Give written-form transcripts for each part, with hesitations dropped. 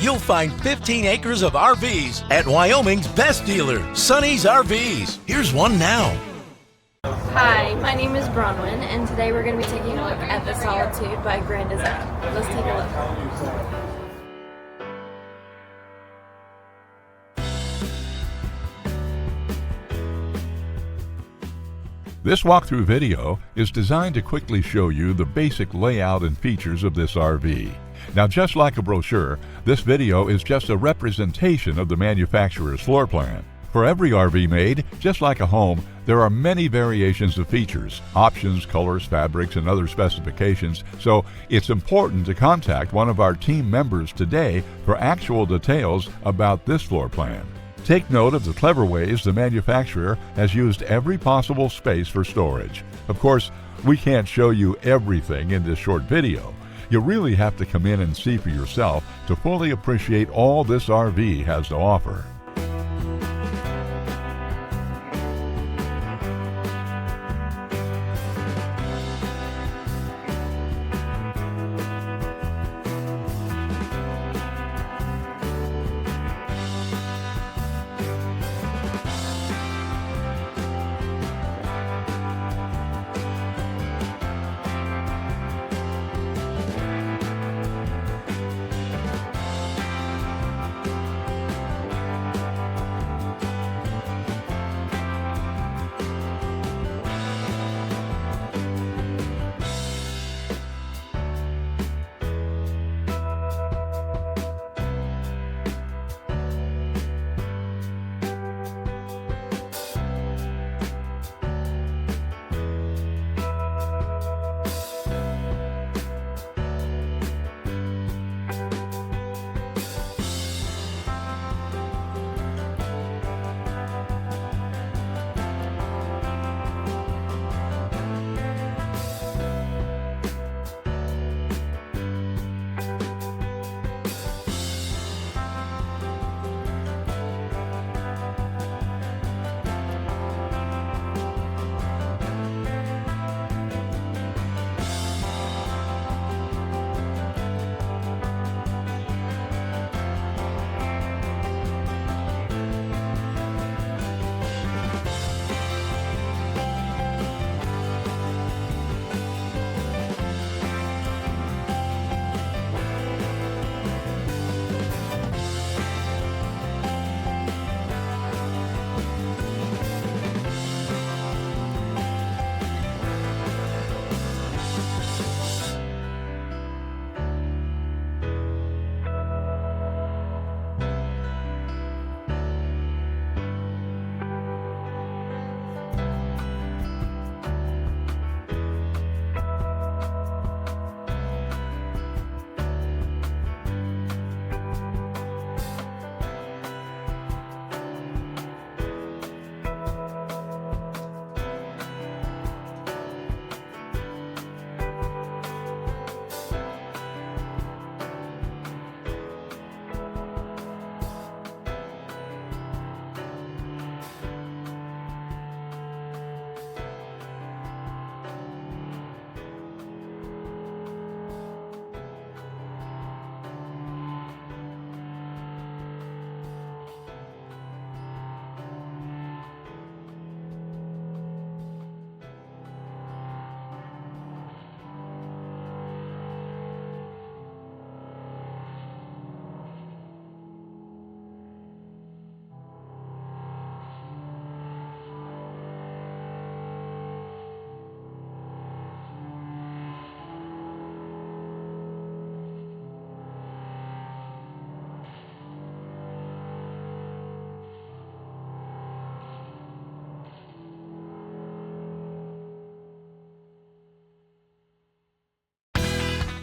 you'll find 15 acres of RVs at Wyoming's best dealer, Sonny's RVs. Here's one now. Hi, my name is Bronwyn, and today we're going to be taking a look at the Solitude by Grand Design. Let's take a look. This walkthrough video is designed to quickly show you the basic layout and features of this RV. Now, just like a brochure, this video is just a representation of the manufacturer's floor plan. For every RV made, just like a home, there are many variations of features, options, colors, fabrics, and other specifications, so it's important to contact one of our team members today for actual details about this floor plan. Take note of the clever ways the manufacturer has used every possible space for storage. Of course, we can't show you everything in this short video. You really have to come in and see for yourself to fully appreciate all this RV has to offer.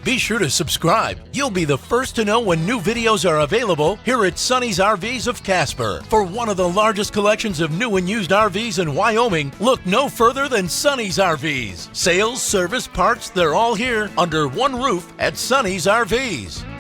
Be sure to subscribe. You'll be the first to know when new videos are available here at Sonny's RVs of Casper. For one of the largest collections of new and used RVs in Wyoming, look no further than Sonny's RVs. Sales, service, parts, they're all here under one roof at Sonny's RVs.